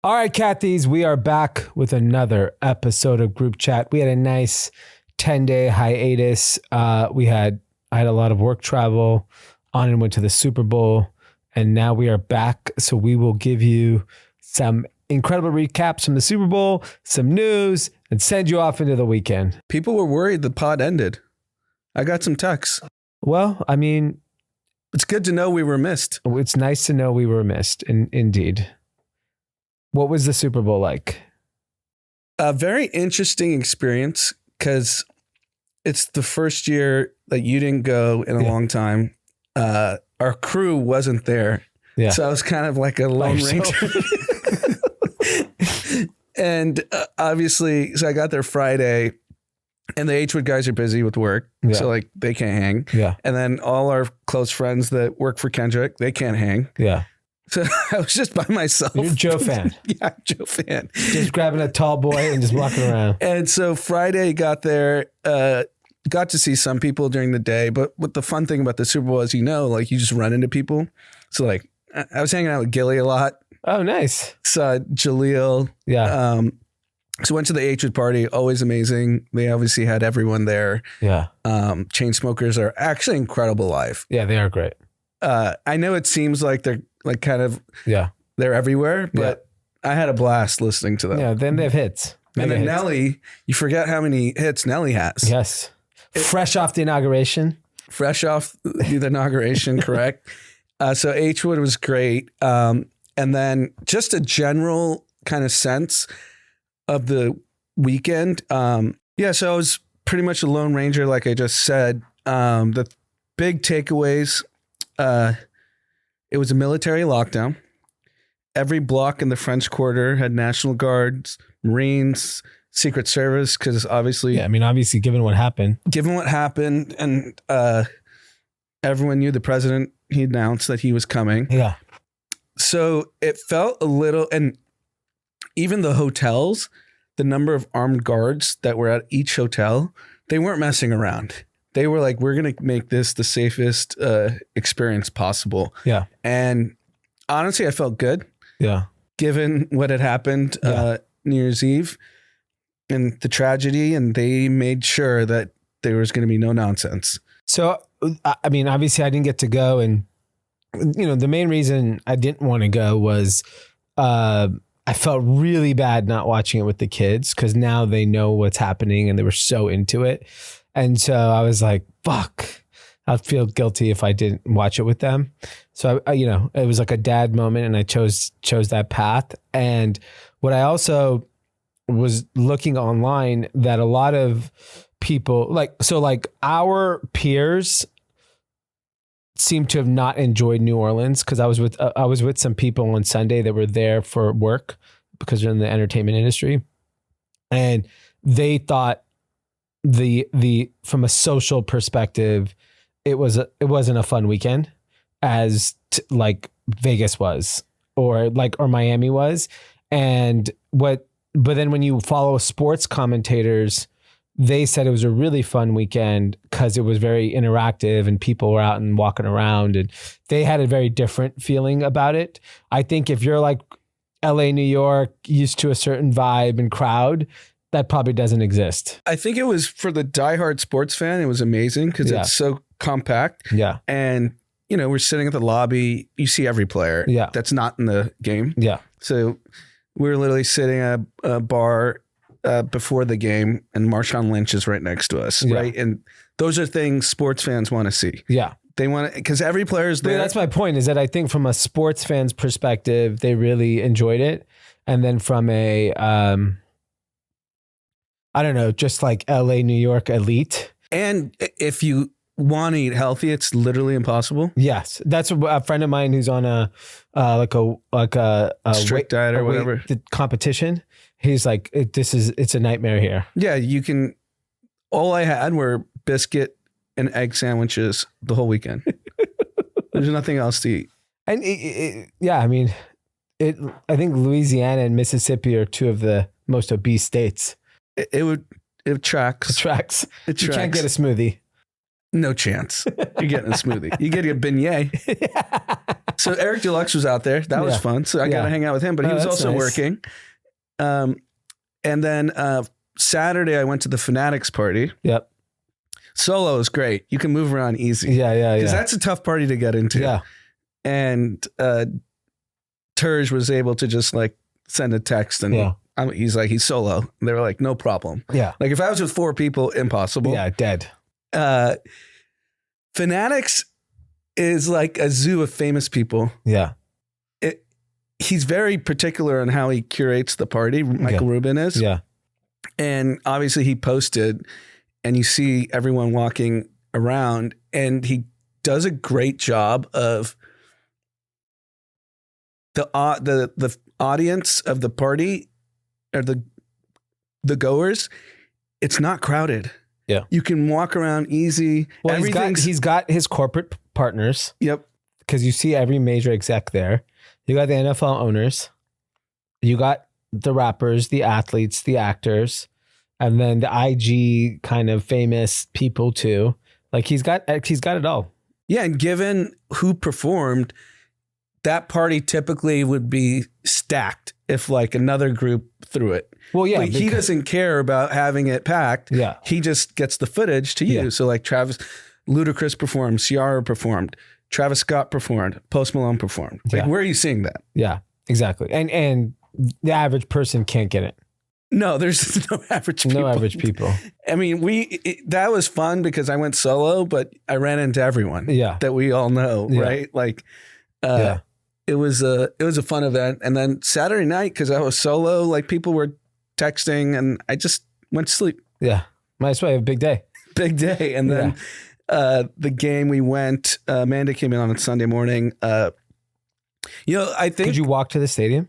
All right, Kathys, we are back with another episode of Group Chat. We had a nice 10-day hiatus. I had a lot of work travel on and went to the Super Bowl, and now we are back. So we will give you some incredible recaps from the Super Bowl, some news, and send you off into the weekend. People were worried the pod ended. I got some texts. Well, I mean, it's good to know we were missed. It's nice to know we were missed, indeed. What was the Super Bowl like? A very interesting experience because it's the first year that you didn't go in a long time. Our crew wasn't there. Yeah. So I was kind of like a lone ranger. And obviously, so I got there Friday and the Hwood guys are busy with work. Yeah. So like they can't hang. Yeah. And then all our close friends that work for Kendrick, they can't hang. Yeah. So I was just by myself. You're a Joe fan. Yeah, Joe fan. Just grabbing a tall boy and just walking around. And so Friday got there, got to see some people during the day. But what the fun thing about the Super Bowl is, like you just run into people. So like I was hanging out with Gilly a lot. Oh, nice. Saw Jaleel. Yeah. So went to the Hwood party. Always amazing. They obviously had everyone there. Yeah. Chainsmokers are actually incredible live. Yeah, they are great. I know it seems like they're like kind of, they're everywhere, but I had a blast listening to them. Yeah, then they have hits. And then Nelly, you forget how many hits Nelly has. Yes. Fresh off the inauguration. Fresh off the inauguration, correct. So Hwood was great. And then just a general kind of sense of the weekend. So I was pretty much a lone ranger, like I just said. The big takeaways, it was a military lockdown. Every block in the French Quarter had National Guards, Marines, Secret Service, because obviously... Yeah, I mean, obviously, given what happened. And everyone knew the president, he announced that he was coming. Yeah. So it felt a little... And even the hotels, the number of armed guards that were at each hotel, they weren't messing around. They were like, we're going to make this the safest experience possible. Yeah. And honestly, I felt good. Yeah. Given what had happened New Year's Eve and the tragedy, and they made sure that there was going to be no nonsense. So, I mean, obviously I didn't get to go. And, the main reason I didn't want to go was I felt really bad not watching it with the kids because now they know what's happening and they were so into it. And so I was like, fuck, I'd feel guilty if I didn't watch it with them. So, it was like a dad moment and I chose that path. And what I also was looking online that a lot of people like our peers seem to have not enjoyed New Orleans because I was with some people on Sunday that were there for work because they're in the entertainment industry. And they thought from a social perspective, it wasn't a fun weekend as like Vegas was or Miami was. But then when you follow sports commentators, they said it was a really fun weekend because it was very interactive and people were out and walking around and they had a very different feeling about it. I think if you're like LA, New York, used to a certain vibe and crowd, that probably doesn't exist. I think it was for the diehard sports fan. It was amazing because it's so compact. Yeah. And, we're sitting at the lobby. You see every player that's not in the game. Yeah. So we were literally sitting at a bar before the game and Marshawn Lynch is right next to us. Yeah. Right. And those are things sports fans want to see. Yeah. They want to, because every player is there. That's my point is that I think from a sports fan's perspective, they really enjoyed it. And then from a, I don't know, just like LA, New York elite. And if you want to eat healthy, it's literally impossible. Yes. That's a friend of mine who's on a strict diet or whatever. The competition. He's like, it's a nightmare here. Yeah. All I had were biscuit and egg sandwiches the whole weekend. There's nothing else to eat. And I mean, I think Louisiana and Mississippi are two of the most obese states. It tracks. You can't get a smoothie. No chance. You're getting a smoothie. You get a beignet. So Eric Deluxe was out there. That was fun. So I got to hang out with him, but he was also working. And then Saturday I went to the Fanatics party. Yep. Solo is great. You can move around easy. Yeah. Because that's a tough party to get into. Yeah. And Terj was able to just like send a text and he's like, he's solo. And they were like, no problem. Yeah. Like if I was with 4 people, impossible. Yeah, dead. Fanatics is like a zoo of famous people. Yeah. He's very particular on how he curates the party. Michael Rubin is. Yeah. And obviously he posted and you see everyone walking around and he does a great job of the audience of the party or the goers. It's not crowded. Yeah. You can walk around easy. Well, he's got his corporate partners. Yep. Because you see every major exec there. You got the NFL owners. You got the rappers, the athletes, the actors, and then the IG kind of famous people too. Like he's got it all. Yeah, and given who performed, that party typically would be stacked if like another group threw it. Well, yeah, but he doesn't care about having it packed. Yeah, he just gets the footage to use. Yeah. So like Ludacris performed, Ciara performed, Travis Scott performed, Post Malone performed. Like, where are you seeing that? Yeah, exactly. And the average person can't get it. No, there's no average people. No average people. I mean, that was fun because I went solo, but I ran into everyone that we all know, right? Like, it was a fun event. And then Saturday night, because I was solo, like people were texting and I just went to sleep. Yeah. Might as well have a big day. Big day. And then the game we went, Amanda came in on a Sunday morning. I think. Could you walk to the stadium?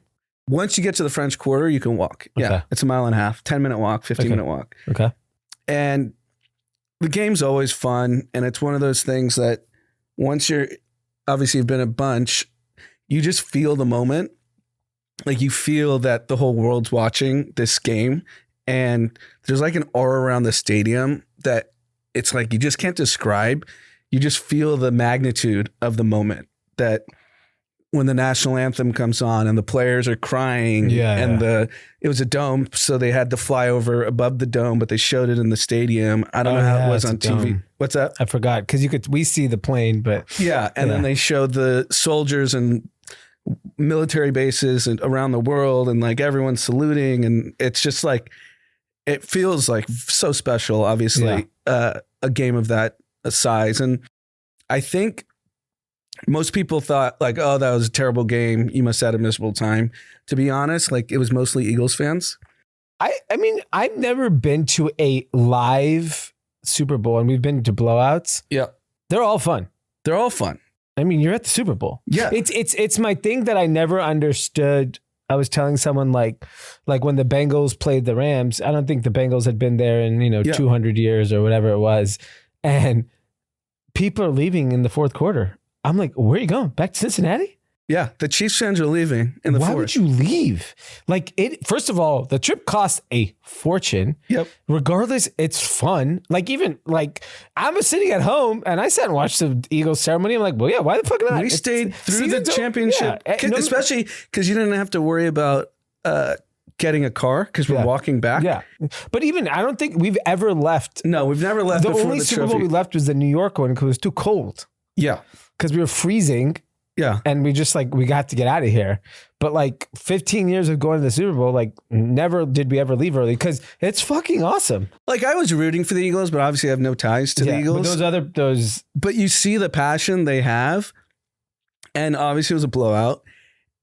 Once you get to the French Quarter, you can walk. Okay. Yeah. It's a mile and a half, 10-minute walk, 15-minute walk. Okay. And the game's always fun. And it's one of those things that once you've been a bunch, you just feel the moment. Like you feel that the whole world's watching this game. And there's like an aura around the stadium that it's like you just can't describe. You just feel the magnitude of the moment that when the national anthem comes on and the players are crying it was a dome. So they had to fly over above the dome, but they showed it in the stadium. I don't know how it was on TV. Dome. What's that? I forgot. Cause we see the plane, but then they showed the soldiers and military bases and around the world and like everyone saluting. And it's just like, it feels like so special, obviously, a game of that size. And I think most people thought like, oh, that was a terrible game. You must have had a miserable time. To be honest, like it was mostly Eagles fans. I mean, I've never been to a live Super Bowl and we've been to blowouts. Yeah. They're all fun. They're all fun. I mean, you're at the Super Bowl. Yeah. It's my thing that I never understood. I was telling someone like when the Bengals played the Rams, I don't think the Bengals had been there in, 200 years or whatever it was. And people are leaving in the fourth quarter. I'm like, where are you going? Back to Cincinnati? Yeah. The Chiefs fans are leaving in the fourth. Why would you leave? Like first of all, the trip costs a fortune. Yep. Regardless, it's fun. Like even like I was sitting at home and I sat and watched the Eagles ceremony. I'm like, well, yeah, why the fuck not? We stayed through the championship, especially because you didn't have to worry about getting a car because we're walking back. Yeah. But even I don't think we've ever left. No, we've never left. The only Super Bowl we left was the New York one because it was too cold. Yeah. Because we were freezing. Yeah. And we just we got to get out of here. But like 15 years of going to the Super Bowl, like never did we ever leave early because it's fucking awesome. Like I was rooting for the Eagles, but obviously I have no ties to the Eagles. But But you see the passion they have. And obviously it was a blowout.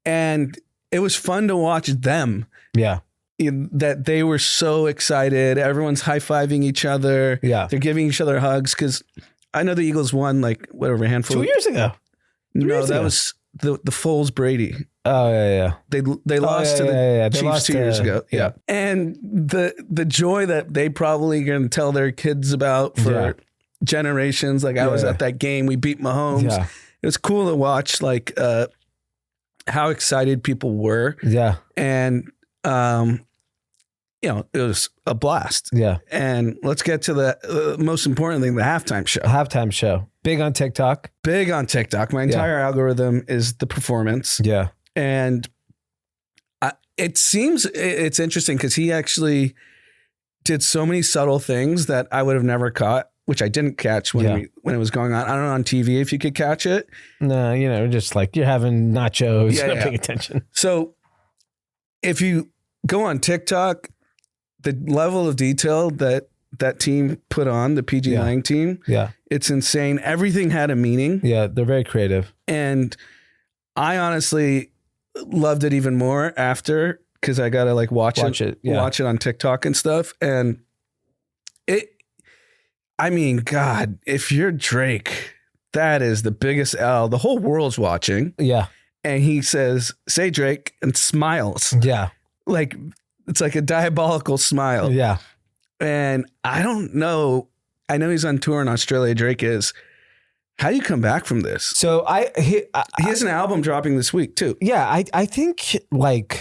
And it was fun to watch them. Yeah. That they were so excited. Everyone's high-fiving each other. Yeah. They're giving each other hugs because I know the Eagles won a handful. 2 years ago. That was the Foles Brady. Oh yeah. They lost to the Chiefs 2 years ago. Yeah. And the joy that they probably going to tell their kids about for generations. Like I was at that game. We beat Mahomes. Yeah. It was cool to watch how excited people were. Yeah. And it was a blast. Yeah. And let's get to the most important thing, the halftime show. Halftime show. Big on TikTok. Big on TikTok. My entire algorithm is the performance. Yeah. And it seems it's interesting because he actually did so many subtle things that I would have never caught, which I didn't catch when it was going on. I don't know on TV if you could catch it. No, just like you're having nachos, not paying attention. So if you go on TikTok, the level of detail that team put on, the PG Lang team, it's insane. Everything had a meaning. Yeah, they're very creative. And I honestly loved it even more after, because I got to like watch it on TikTok and stuff. And God, if you're Drake, that is the biggest L. The whole world's watching. Yeah. And he says, "Say Drake," and smiles. Yeah. Like, it's like a diabolical smile. Yeah. And I don't know. I know he's on tour in Australia. Drake is. How do you come back from this? So he has an album dropping this week too. Yeah. I think like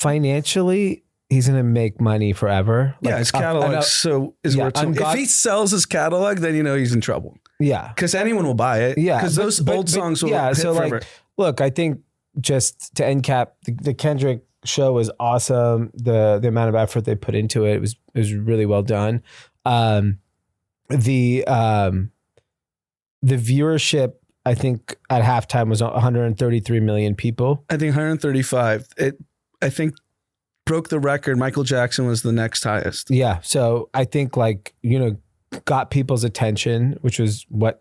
financially he's going to make money forever. Like, his catalog if he sells his catalog, then he's in trouble. Yeah. Because anyone will buy it. Yeah. Because those old songs will hit forever. Like, look, I think just to end cap, the Kendrick show was awesome. The amount of effort they put into it was really well done. The viewership, I think at halftime was 133 million people. I think 135. I think broke the record. Michael Jackson was the next highest. Yeah. So I think got people's attention, which was what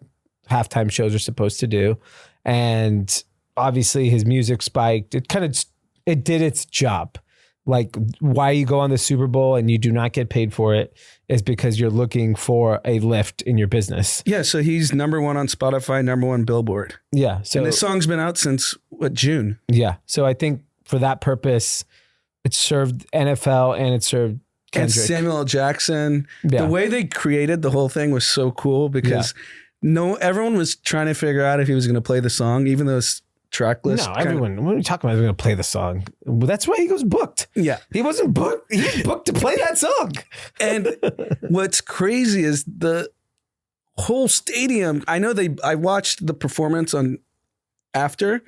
halftime shows are supposed to do. And obviously his music spiked. It did its job. Like, why you go on the Super Bowl and you do not get paid for it is because you're looking for a lift in your business. Yeah, so he's number one on Spotify, number one Billboard. Yeah. So and this song's been out since June? Yeah. So I think for that purpose, it served NFL and it served Kendrick. And Samuel L. Jackson. Yeah. The way they created the whole thing was so cool because everyone was trying to figure out if he was going to play the song, even though it's track list. No, everyone. When are you talking about? Going to play the song? Well, that's why he was booked. Yeah, he wasn't booked. He was booked to play that song. And what's crazy is the whole stadium. I know I watched the performance on after.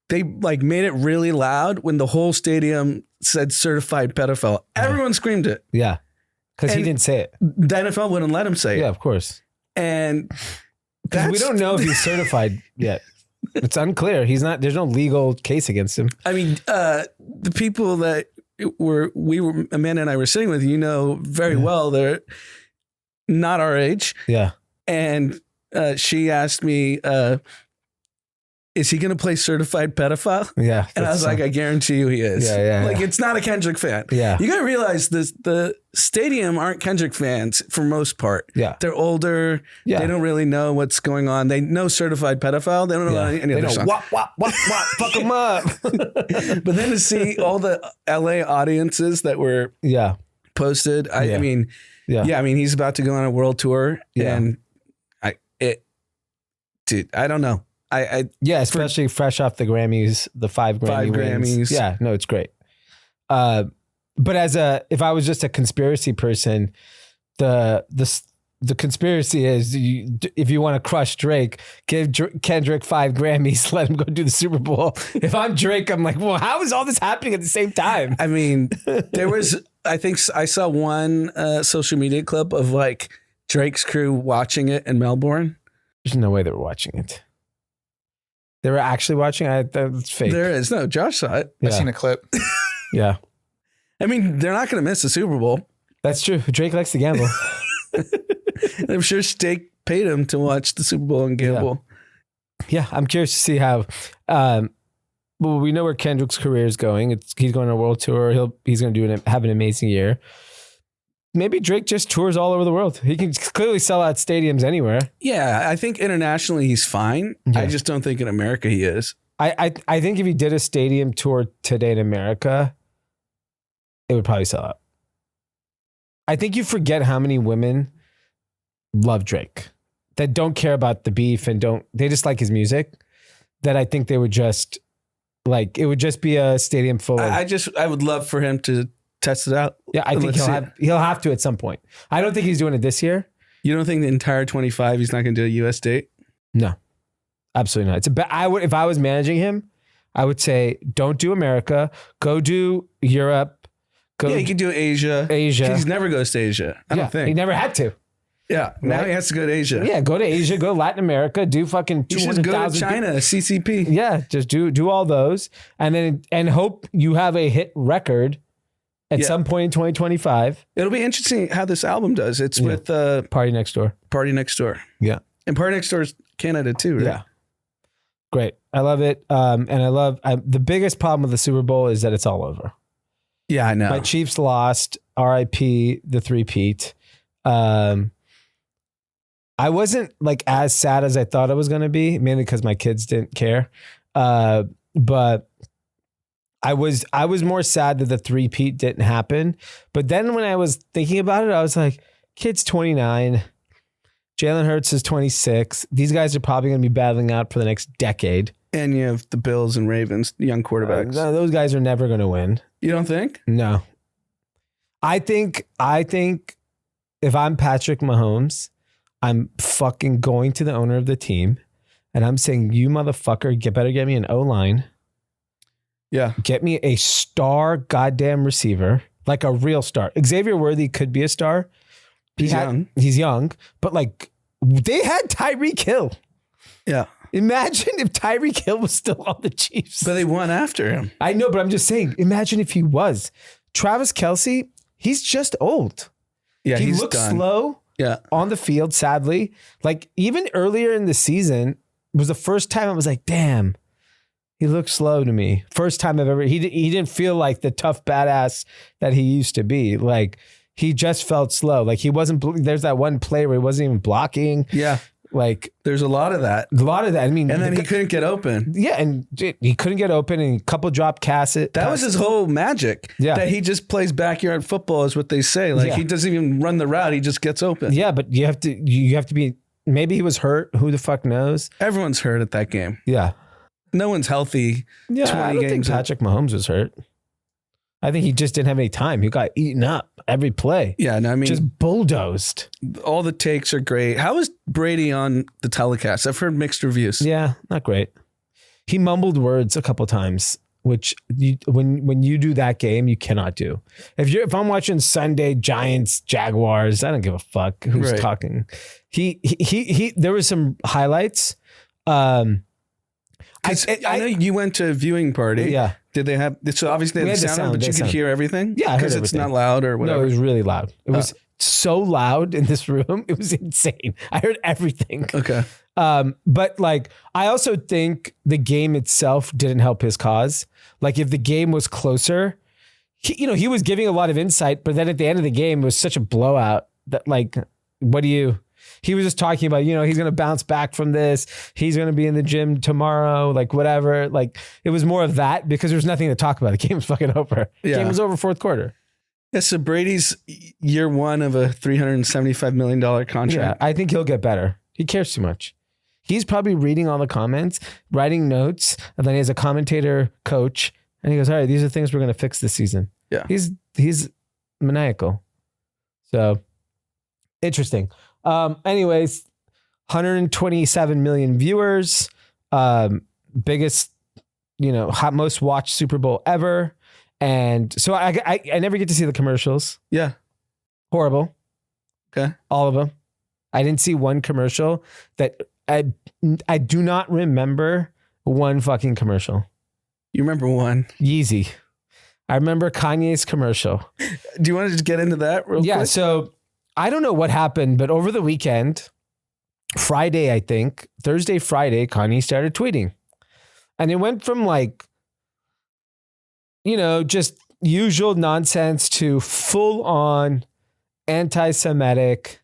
They like made it really loud when the whole stadium said "certified pedophile." Everyone screamed it. Yeah, because he didn't say it. The NFL wouldn't let him say it. Yeah, of course. And we don't know if he's certified yet. It's unclear. He's not. There's no legal case against him. I mean, the people that Amanda and I were sitting with, very well, they're not our age. Yeah. And she asked me, is he going to play certified pedophile? Yeah. And I was like, I guarantee you he is. Yeah. Like, it's not a Kendrick fan. Yeah. You got to realize the stadium aren't Kendrick fans for most part. Yeah. They're older. Yeah. They don't really know what's going on. They know certified pedophile. They don't know any other song. Wop, fuck them up. But then to see all the LA audiences that were posted, I mean, he's about to go on a world tour. Yeah. And I don't know. Especially fresh off the Grammys, the 5 Grammys. Yeah, no, it's great. But if I was just a conspiracy person, the conspiracy is if you want to crush Drake, give Kendrick 5 Grammys, let him go do the Super Bowl. If I'm Drake, I'm like, well, how is all this happening at the same time? I mean, I think I saw one social media clip of like Drake's crew watching it in Melbourne. There's no way they were watching it. They were actually watching? That's fake. There is. No, Josh saw it. I've seen a clip. Yeah. I mean, they're not going to miss the Super Bowl. That's true. Drake likes to gamble. I'm sure Steak paid him to watch the Super Bowl and gamble. Yeah, I'm curious to see how. Well, we know where Kendrick's career is going. He's going on a world tour. He's going to have an amazing year. Maybe Drake just tours all over the world. He can clearly sell out stadiums anywhere. Yeah, I think internationally he's fine. Yeah. I just don't think in America he is. I think if he did a stadium tour today in America, it would probably sell out. I think you forget how many women love Drake that don't care about the beef and they just like his music. That I think they would just like, it would just be a stadium full of. I would love for him to test it out. Yeah, I think he'll have to at some point. I don't think he's doing it this year. You don't think the entire 25 he's not going to do a US date? No, absolutely not. If I was managing him, I would say don't do America. Go do Europe. He can do Asia. He never goes to Asia. I don't think he never had to. Yeah, now right? He has to go to Asia. Yeah, go to Asia, go to Latin America, do fucking 200,000. Go to China, CCP. Yeah, just do all those, and hope you have a hit record at some point in 2025. It'll be interesting how this album does. It's with Party Next Door. Party Next Door. Yeah, and Party Next Door is Canada too, right? Yeah, great. I love it. And I love the biggest problem with the Super Bowl is that it's all over. Yeah, I know. My Chiefs lost. R.I.P. the three-peat. I wasn't like as sad as I thought I was going to be, mainly because my kids didn't care. But I was more sad that the three-peat didn't happen. But then when I was thinking about it, I was like, kid's 29. Jalen Hurts is 26. These guys are probably going to be battling out for the next decade. And you have the Bills and Ravens, young quarterbacks. Those guys are never going to win. You don't think? No. I think if I'm Patrick Mahomes, I'm fucking going to the owner of the team and I'm saying, you motherfucker, better get me an O-line. Yeah. Get me a star goddamn receiver, like a real star. Xavier Worthy could be a star. He's young, but like they had Tyreek Hill. Yeah. Imagine if Tyreek Hill was still on the Chiefs. But they won after him. I know, but I'm just saying, imagine if he was. Travis Kelce, he's just old. Yeah, he looks slow on the field, sadly. Like even earlier in the season was the first time I was like, damn, he looks slow to me. First time I've ever, he didn't feel like the tough badass that he used to be. Like he just felt slow. Like he wasn't, there's that one play where he wasn't even blocking. Yeah. Like there's a lot of that. I mean, and then he couldn't get open. Yeah, and he couldn't get open, and a couple drop passes. That was his whole magic. Yeah, that he just plays backyard football, is what they say. Like he doesn't even run the route; he just gets open. Yeah, but you have to be. Maybe he was hurt. Who the fuck knows? Everyone's hurt at that game. Yeah, no one's healthy. Yeah, I don't think Patrick Mahomes was hurt. I think he just didn't have any time. He got eaten up every play. Yeah, no, I mean, just bulldozed. All the takes are great. How is Brady on the telecast? I've heard mixed reviews. Yeah, not great. He mumbled words a couple times, which when you do that game, you cannot do. If I'm watching Sunday Giants Jaguars, I don't give a fuck who's talking. He there was some highlights. I know you went to a viewing party. Yeah. Did they have, so obviously they had the sound, but you could hear everything? Yeah, because it's not loud or whatever. No, it was really loud. It was so loud in this room. It was insane. I heard everything. Okay. But like, I also think the game itself didn't help his cause. Like if the game was closer, he was giving a lot of insight, but then at the end of the game, it was such a blowout that like, he was just talking about, he's going to bounce back from this. He's going to be in the gym tomorrow, like whatever. Like it was more of that because there's nothing to talk about. The game was fucking over. The game was over fourth quarter. Yeah, so Brady's year one of a $375 million contract. Yeah, I think he'll get better. He cares too much. He's probably reading all the comments, writing notes, and then he has a commentator coach, and he goes, all right, these are things we're going to fix this season. Yeah. He's maniacal. So interesting. Anyways, 127 million viewers, biggest, most watched Super Bowl ever. And so I never get to see the commercials. Yeah. Horrible. Okay. All of them. I didn't see one commercial that I do not remember one fucking commercial. You remember one? Yeezy. I remember Kanye's commercial. Do you want to just get into that real quick? Yeah. So I don't know what happened, but over the weekend, Friday, I think, Thursday, Friday, Kanye started tweeting. And it went from like, just usual nonsense to full on anti-Semitic,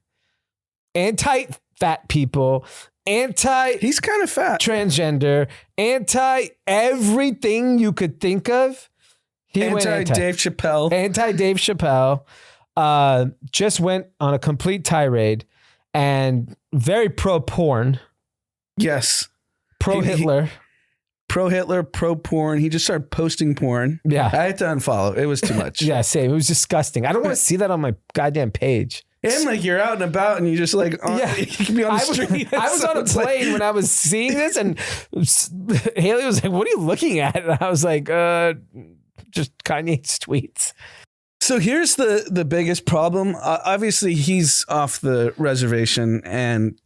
anti-fat people, he's kind of fat, transgender, anti everything you could think of. Anti-Dave Chappelle. Anti-Dave Chappelle. Just went on a complete tirade and very pro-porn. Yes. Pro-Hitler. pro Hitler, pro porn. He just started posting porn. Yeah. I had to unfollow. It was too much. Yeah, same. It was disgusting. I don't want to see that on my goddamn page. And like you're out and about and you just like, you can be on the street. I was on a plane when I was seeing this and Haley was like, what are you looking at? And I was like, just Kanye's tweets. So here's the biggest problem. Obviously, he's off the reservation, and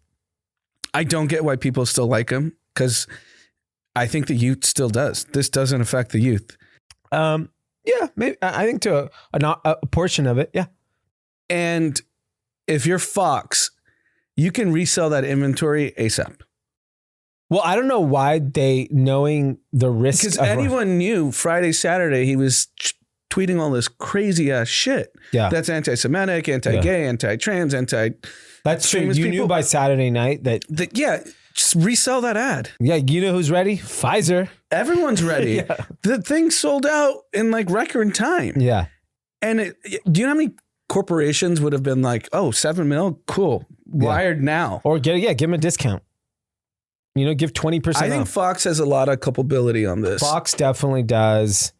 I don't get why people still like him, because I think the youth still does. This doesn't affect the youth. Yeah, maybe. I think to a portion of it, yeah. And if you're Fox, you can resell that inventory ASAP. Well, I don't know why they, knowing the risk. Because anyone knew Friday, Saturday, he was tweeting all this crazy ass shit. Yeah. That's anti-Semitic, anti-gay, anti-trans, That's true. You knew by Saturday night that just resell that ad. Yeah, you know who's ready? Pfizer. Everyone's ready. Yeah. The thing sold out in like record time. Yeah. And do you know how many corporations would have been like, oh, $7 million? Cool. Wired now. Or give him a discount. You know, give 20% I think Fox has a lot of culpability on this. Fox definitely does.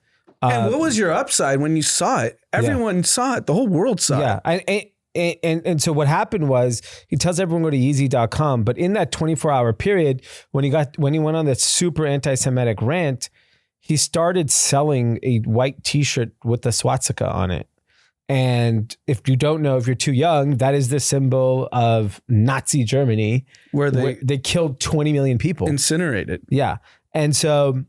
And what was your upside when you saw it? Everyone saw it. The whole world saw it. And so what happened was he tells everyone go to Yeezy.com, but in that 24-hour period, when he went on that super anti-Semitic rant, he started selling a white T-shirt with the swastika on it. And if you don't know, if you're too young, that is the symbol of Nazi Germany, where they killed 20 million people. Incinerated. Yeah. And so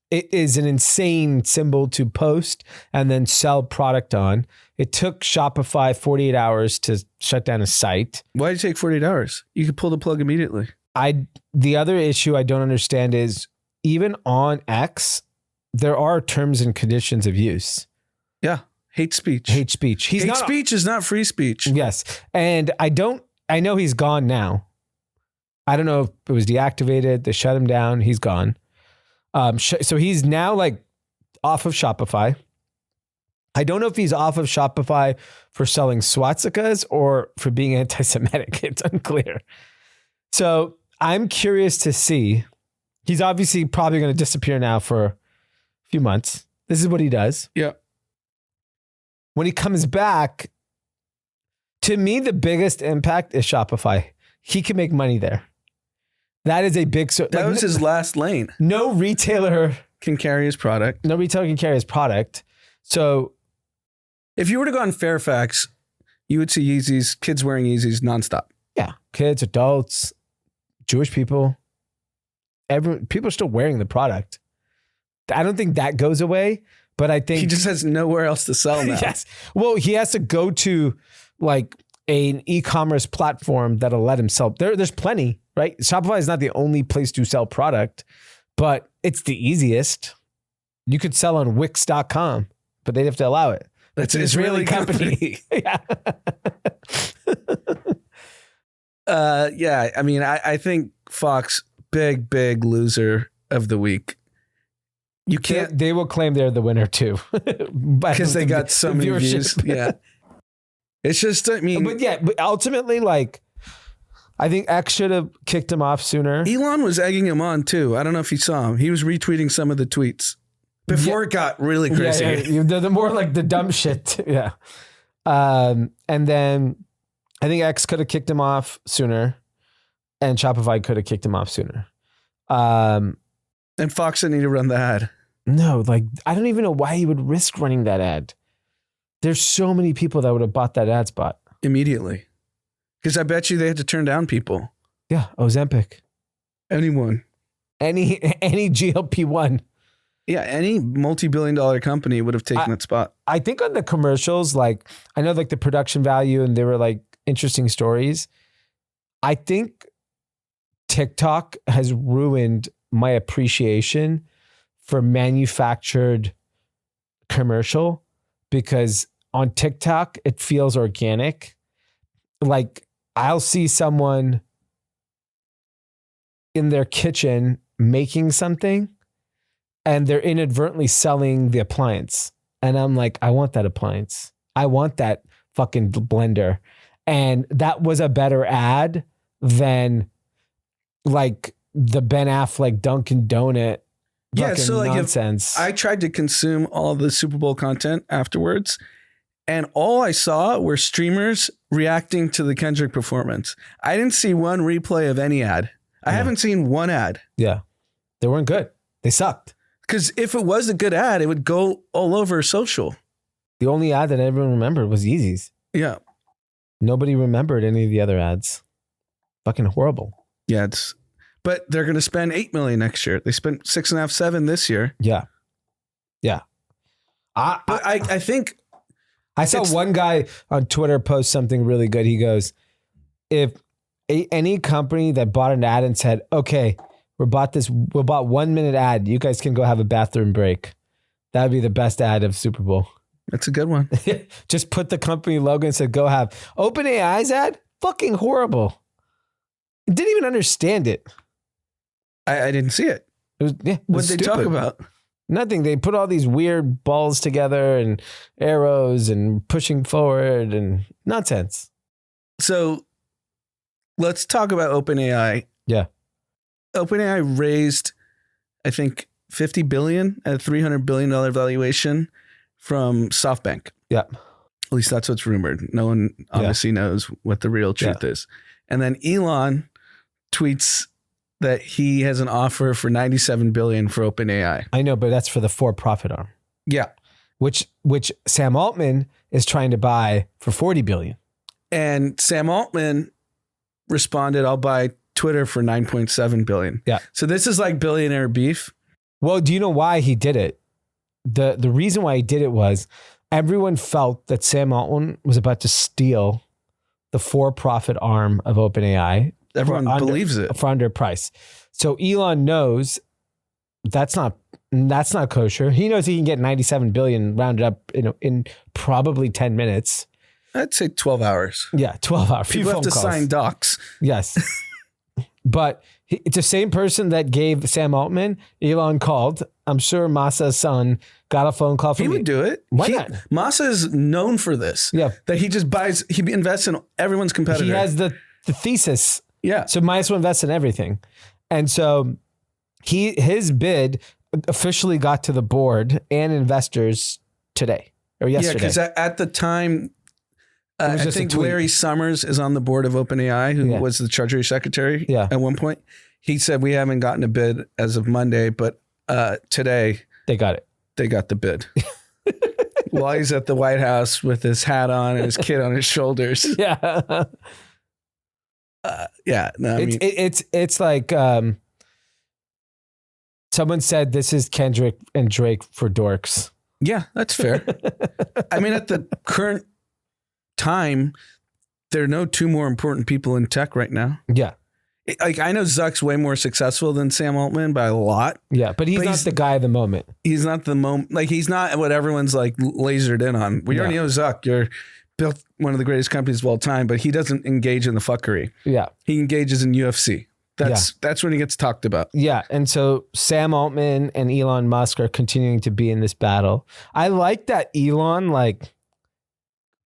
it is an insane symbol to post and then sell product on. It took Shopify 48 hours to shut down a site. Why did it take 48 hours? You could pull the plug immediately. The other issue I don't understand is even on X, there are terms and conditions of use. Yeah. Hate speech. Hate speech. Hate speech is not free speech. Yes. And I know he's gone now. I don't know if it was deactivated. They shut him down. He's gone. So he's now like off of Shopify. I don't know if he's off of Shopify for selling swastikas or for being anti-Semitic. It's unclear. So I'm curious to see. He's obviously probably going to disappear now for a few months. This is what he does. Yeah. When he comes back, to me, the biggest impact is Shopify. He can make money there. That is a big... That was his last lane. No retailer can carry his product. No retailer can carry his product. So if you were to go on Fairfax, you would see Yeezys, kids wearing Yeezys nonstop. Yeah. Kids, adults, Jewish people. People are still wearing the product. I don't think that goes away, but I think... He just has nowhere else to sell now. Yes. Well, he has to go to like an e-commerce platform that'll let him sell. There's plenty, right? Shopify is not the only place to sell product, but it's the easiest. You could sell on Wix.com, but they'd have to allow it. That's an Israeli company. Yeah. Yeah. I mean, I think Fox, big loser of the week. You can't. They will claim they're the winner too, because they got so many views. Yeah. It's just, I mean, but ultimately, like, I think X should have kicked him off sooner. Elon was egging him on too. I don't know if you saw him. He was retweeting some of the tweets before it got really crazy. Yeah. The more like the dumb shit. Yeah. And then I think X could have kicked him off sooner, and Shopify could have kicked him off sooner. And Fox didn't need to run the ad. No, like, I don't even know why he would risk running that ad. There's so many people that would have bought that ad spot immediately. Because I bet you they had to turn down people. Yeah. Ozempic. Anyone. Any GLP-1. Yeah. Any multi-billion-dollar company would have taken that spot. I think on the commercials, like, I know like the production value and they were like interesting stories. I think TikTok has ruined my appreciation for manufactured commercial, because on TikTok, it feels organic. Like, I'll see someone in their kitchen making something and they're inadvertently selling the appliance. And I'm like, I want that appliance. I want that fucking blender. And that was a better ad than like the Ben Affleck Dunkin' Donut Yeah, so like nonsense. I tried to consume all the Super Bowl content afterwards, and all I saw were streamers reacting to the Kendrick performance. I didn't see one replay of any ad. I haven't seen one ad. Yeah. They weren't good. They sucked. Because if it was a good ad, it would go all over social. The only ad that everyone remembered was Yeezys. Yeah. Nobody remembered any of the other ads. Fucking horrible. Yeah, but they're going to spend $8 million next year. They spent 6.5, 7 this year. Yeah. Yeah. I think I saw one guy on Twitter post something really good. He goes, if any company that bought an ad and said, okay, we bought 1 minute ad, you guys can go have a bathroom break, that would be the best ad of Super Bowl. That's a good one. Just put the company logo and said, go have Open AI's ad. Fucking horrible. Didn't even understand it. I didn't see it. What did they talk about? Nothing. They put all these weird balls together and arrows and pushing forward and nonsense. So let's talk about OpenAI. Yeah. OpenAI raised, I think, $50 billion at a $300 billion valuation from SoftBank. Yeah. At least that's what's rumored. No one obviously knows what the real truth is. And then Elon tweets that he has an offer for $97 billion for OpenAI. I know, but that's for the for-profit arm. Yeah. Which Sam Altman is trying to buy for $40 billion. And Sam Altman responded, I'll buy Twitter for $9.7 billion. Yeah. So this is like billionaire beef. Well, do you know why he did it? The reason why he did it was everyone felt that Sam Altman was about to steal the for-profit arm of OpenAI. Everyone believes it for under price. So Elon knows that's not kosher. He knows he can get 97 billion rounded up in probably 10 minutes. I'd say 12 hours. Yeah, 12 hours. People have to sign docs. Yes. But it's the same person that gave Sam Altman. Elon called. I'm sure Masa's son got a phone call from He would do it. Why not? Masa is known for this. Yeah. That he just buys, he invests in everyone's competitor. He has the thesis. Yeah. So might as well invest in everything. And so his bid officially got to the board and investors today or yesterday. Yeah, because at the time, I think Larry Summers is on the board of OpenAI, who was the Treasury Secretary at one point. He said, we haven't gotten a bid as of Monday, but today they got it. They got the bid. While he's at the White House with his hat on and his kid on his shoulders. Yeah. Yeah. No, I mean, it's like someone said this is Kendrick and Drake for dorks. Yeah, that's fair. I mean, at the current time, there are no two more important people in tech right now. Yeah. Like I know Zuck's way more successful than Sam Altman by a lot. Yeah, but he's not the guy of the moment. He's not the moment. Like he's not what everyone's like lasered in on. We already know Zuck. You're built one of the greatest companies of all time, but he doesn't engage in the fuckery. Yeah. He engages in UFC. That's when he gets talked about. Yeah. And so Sam Altman and Elon Musk are continuing to be in this battle. I like that Elon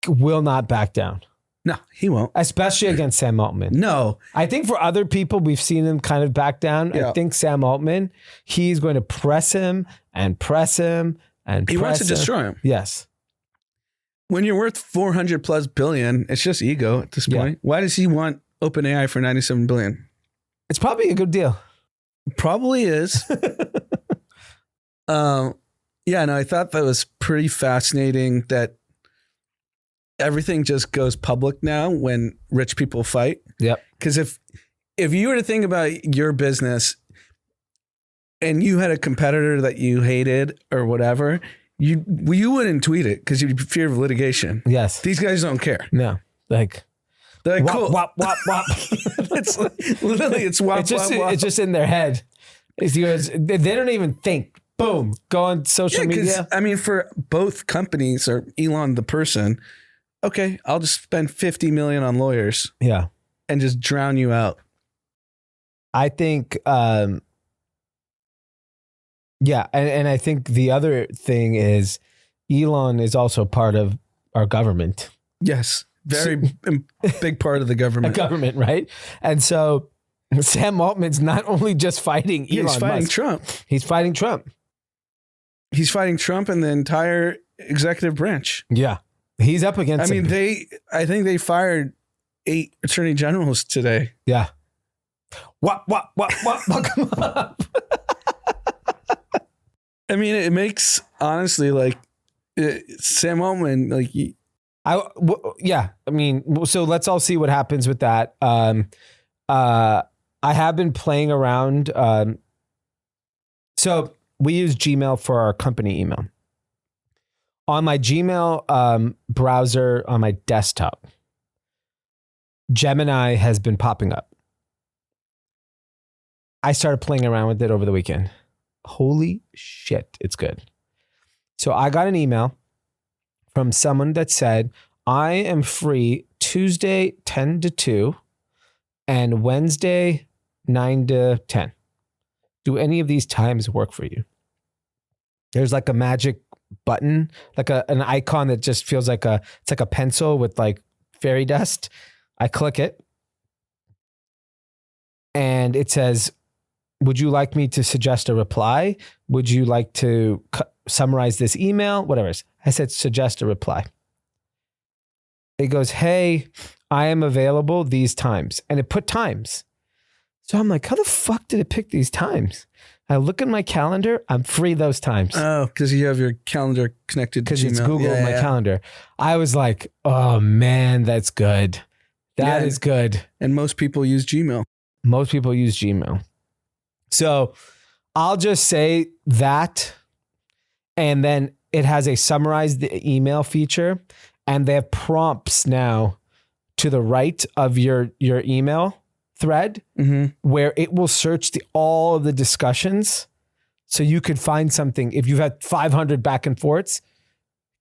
will not back down. No, he won't. Especially against Sam Altman. No. I think for other people, we've seen him kind of back down. Yeah. I think Sam Altman, he's going to press him and press him and he wants to destroy him. Yes. When you're worth 400 plus billion, it's just ego at this point. Why does he want OpenAI for 97 billion? It's probably a good deal. Probably is. Yeah, no, I thought that was pretty fascinating that everything just goes public now when rich people fight. Yep. Because if you were to think about your business and you had a competitor that you hated or whatever, you wouldn't tweet it because you'd fear of litigation. Yes. These guys don't care. No. They're like, wop, cool. Wop, wop, wop. It's literally, it's wop, it's just, wop, wop. It's just in their head. They don't even think. Boom. Go on social media. I mean, for both companies or Elon, the person, okay, I'll just spend $50 million on lawyers. Yeah. And just drown you out. I think, and I think the other thing is Elon is also part of our government. Yes. Very big part of the government. A government, right? And so Sam Altman's not only just fighting Elon He's fighting Musk. Trump. He's fighting Trump. He's fighting Trump and the entire executive branch. Yeah. He's up against I think they fired 8 attorney generals today. Yeah. What? Come up. I mean, it makes, honestly, like, Sam Altman, like... Yeah. I mean, so let's all see what happens with that. I have been playing around. So we use Gmail for our company email. On my Gmail browser on my desktop, Gemini has been popping up. I started playing around with it over the weekend. Holy shit, it's good. So I got an email from someone that said, I am free Tuesday 10 to 2 and Wednesday 9 to 10. Do any of these times work for you? There's like a magic button, like an icon that just feels like it's like a pencil with like fairy dust. I click it and it says, would you like me to suggest a reply? Would you like to summarize this email? Whatever it is. I said, suggest a reply. It goes, hey, I am available these times. And it put times. So I'm like, how the fuck did it pick these times? I look at my calendar. I'm free those times. Oh, because you have your calendar connected to Gmail. Because it's Google my calendar. I was like, oh man, that's good. That is good. And most people use Gmail. Most people use Gmail. So I'll just say that. And then it has a summarized email feature. And they have prompts now to the right of your email thread where it will search all of the discussions. So you could find something. If you've had 500 back and forths,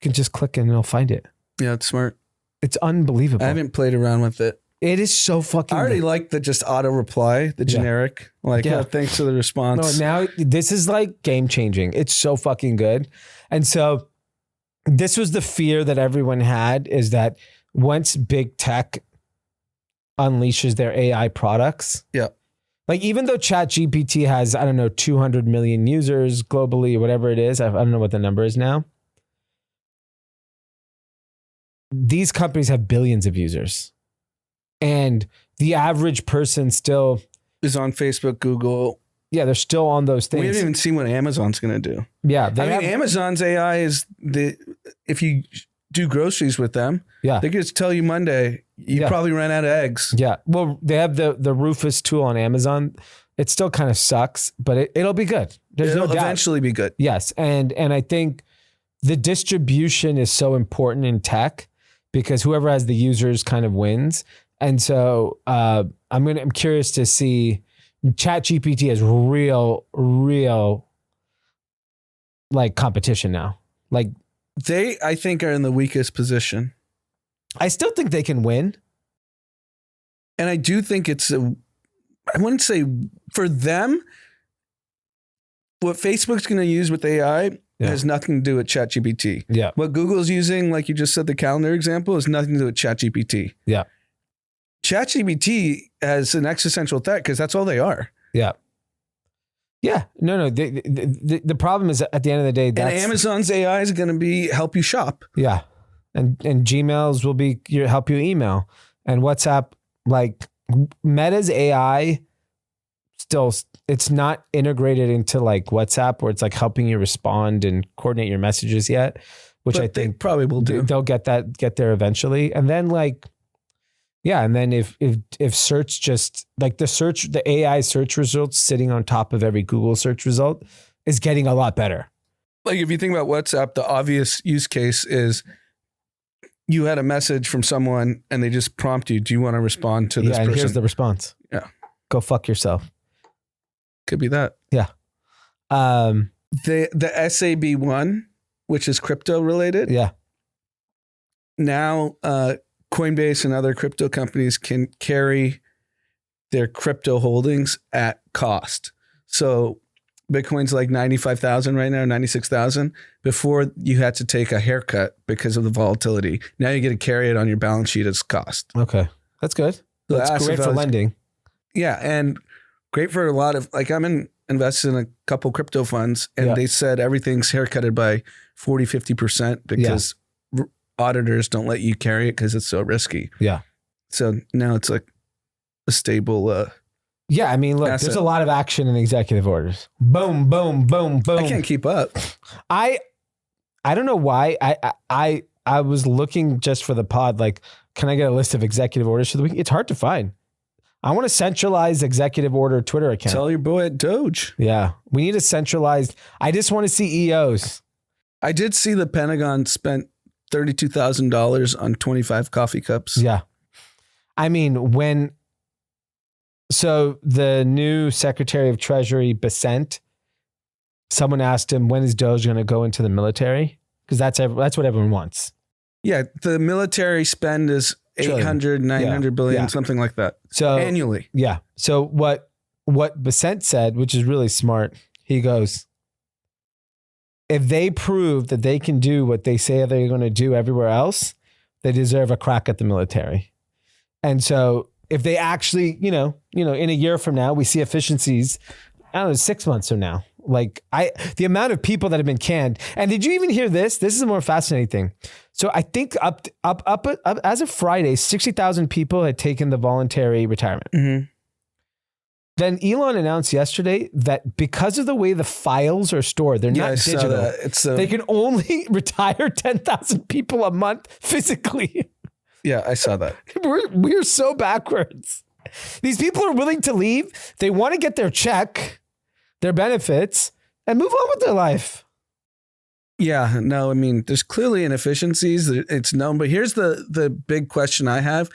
you can just click and it'll find it. Yeah, it's smart. It's unbelievable. I haven't played around with it. It is so fucking I already good. like the just auto reply, the generic, thanks for the response. No, now this is like game changing. It's so fucking good. And so this was the fear that everyone had, is that once big tech unleashes their AI products. Yeah. Like even though ChatGPT has, 200 million users globally or whatever it is. I don't know what the number is now. These companies have billions of users. And the average person still is on Facebook, Google. Yeah, they're still on those things. We haven't even seen what Amazon's going to do. Yeah. Amazon's AI is if you do groceries with them, they could just tell you Monday, you probably ran out of eggs. Yeah. Well, they have the Rufus tool on Amazon. It still kind of sucks, but it'll be good. It'll eventually be good. Yes. And I think the distribution is so important in tech because whoever has the users kind of wins. And so I'm curious to see. ChatGPT has real like competition now. Like they, I think, are in the weakest position. I still think they can win. And I do think I wouldn't say for them, what Facebook's going to use with AI has nothing to do with ChatGPT. Yeah. What Google's using, like you just said, the calendar example, has nothing to do with ChatGPT. Yeah. ChatGPT has an existential threat because that's all they are. Yeah. Yeah. No. The problem is at the end of the day, and Amazon's AI is going to help you shop. Yeah. And Gmails will be help you email, and WhatsApp, like Meta's AI still, it's not integrated into like WhatsApp where it's like helping you respond and coordinate your messages yet, which I think they probably will do. They'll get there eventually. And then like, yeah. And then if search just like the AI search results sitting on top of every Google search result is getting a lot better. Like if you think about WhatsApp, the obvious use case is you had a message from someone and they just prompt you, do you want to respond to this person? And here's the response. Yeah. Go fuck yourself. Could be that. Yeah. The SAB1, which is crypto related. Yeah. Now, Coinbase and other crypto companies can carry their crypto holdings at cost. So Bitcoin's like 95,000 right now, 96,000. Before you had to take a haircut because of the volatility. Now you get to carry it on your balance sheet as cost. Okay. That's good. That's great for lending. Yeah. And great for a lot of, like, invested in a couple crypto funds, and they said everything's haircutted by 40, 50% because auditors don't let you carry it because it's so risky. Yeah. So now it's like a stable. Yeah. I mean, look, there's a lot of action in executive orders. Boom, boom, boom, boom. I can't keep up. I don't know why. I was looking just for the pod. Like, can I get a list of executive orders for the week? It's hard to find. I want a centralized executive order Twitter account. Tell your boy at Doge. Yeah. We need a centralized. I just want to see EOs. I did see the Pentagon spent $32,000 on 25 coffee cups. Yeah. I mean, so the new Secretary of Treasury, Bessent, someone asked him, when is Doge going to go into the military? Because that's what everyone wants. Yeah. The military spend is 800, 900 billion, something like that. So annually. Yeah. So what Bessent said, which is really smart, he goes, if they prove that they can do what they say they're going to do everywhere else, they deserve a crack at the military. And so if they actually, in a year from now, we see efficiencies, I don't know, 6 months from now, like the amount of people that have been canned. And did you even hear this? This is a more fascinating thing. So I think up as of Friday, 60,000 people had taken the voluntary retirement. Mm-hmm. Then Elon announced yesterday that because of the way the files are stored, they're not digital. They can only retire 10,000 people a month physically. Yeah, I saw that. We're so backwards. These people are willing to leave. They want to get their check, their benefits, and move on with their life. Yeah, no, I mean, there's clearly inefficiencies. It's known, but here's the big question I have.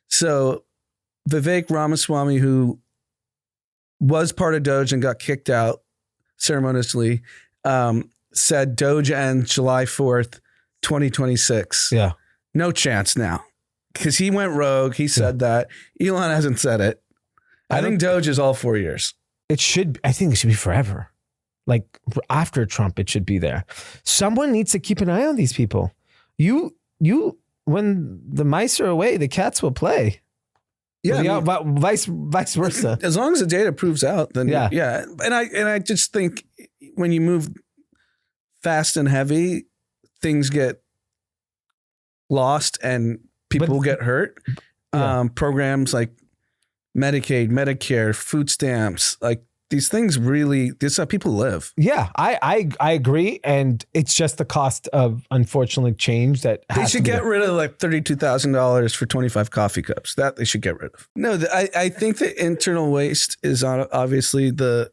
So Vivek Ramaswamy, who was part of Doge and got kicked out ceremoniously, said Doge ends July 4th, 2026. Yeah. No chance now. Because he went rogue. He said that. Elon hasn't said it. I think Doge is all 4 years. I think it should be forever. Like after Trump, it should be there. Someone needs to keep an eye on these people. You, when the mice are away, the cats will play. Yeah, vice versa. As long as the data proves out, then yeah. And I just think when you move fast and heavy, things get lost and people will get hurt. Programs like Medicaid, Medicare, food stamps, like these things really, this is how people live. Yeah, I agree. And it's just the cost of, unfortunately, change that they should get rid of, like $32,000 for 25 coffee cups. That they should get rid of. No, I think the internal waste is obviously the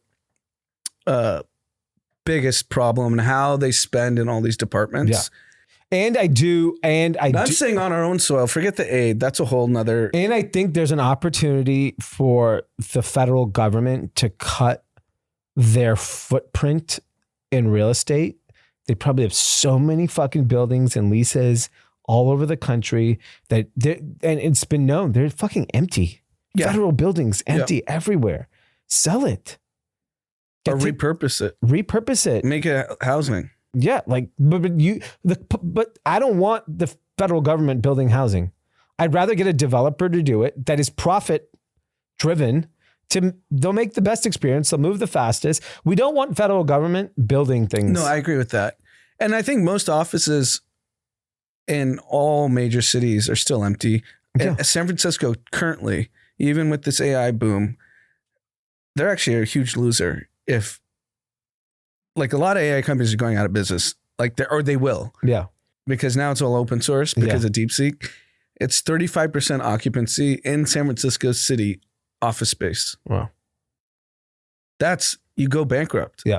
biggest problem and how they spend in all these departments. Yeah. And I'm saying on our own soil, forget the aid. That's a whole nother. And I think there's an opportunity for the federal government to cut their footprint in real estate. They probably have so many fucking buildings and leases all over the country that and it's been known they're fucking empty. Yeah. Federal buildings empty everywhere. Sell it. Or repurpose it. Repurpose it. Make it housing. Yeah, like, but I don't want the federal government building housing. I'd rather get a developer to do it that is profit driven. They'll make the best experience. They'll move the fastest. We don't want federal government building things. No, I agree with that. And I think most offices in all major cities are still empty. Yeah. San Francisco currently, even with this AI boom, they're actually a huge loser. If like a lot of AI companies are going out of business, or they will. Yeah. Because now it's all open source because of DeepSeek. It's 35% occupancy in San Francisco city office space. Wow. You go bankrupt. Yeah.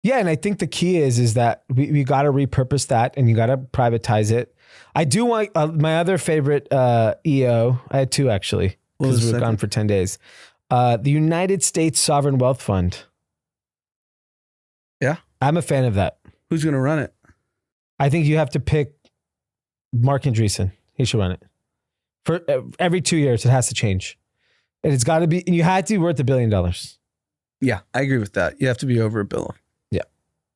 Yeah. And I think the key is that we got to repurpose that and you got to privatize it. I do want my other favorite EO. I had two actually, because we were gone for 10 days. The United States Sovereign Wealth Fund. Yeah. I'm a fan of that. Who's going to run it? I think you have to pick Mark Andreessen. He should run it. For every 2 years, it has to change. And it's got to be, and you had to be worth $1 billion. Yeah, I agree with that. You have to be over $1 billion. Yeah.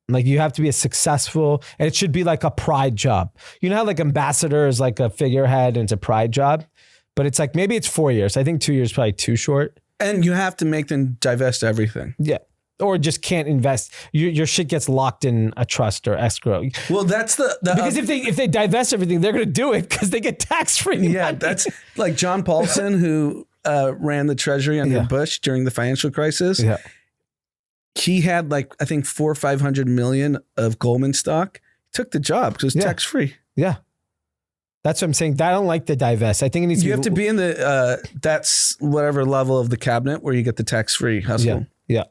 Like you have to be a successful, and it should be like a pride job. You know how like ambassador is like a figurehead and it's a pride job, but it's like, maybe it's 4 years. I think 2 years is probably too short. And you have to make them divest everything. Yeah. Or just can't invest. Your shit gets locked in a trust or escrow. Well, that's the because if they divest everything, they're going to do it because they get tax free. Yeah, that's like John Paulson, who ran the Treasury under Bush during the financial crisis. Yeah. He had like, I think 400 or 500 million of Goldman stock. Took the job because it's tax free. Yeah. That's what I'm saying. I don't like the divest. I think it needs you have to be in the that's whatever level of the cabinet where you get the tax free hustle. Yeah.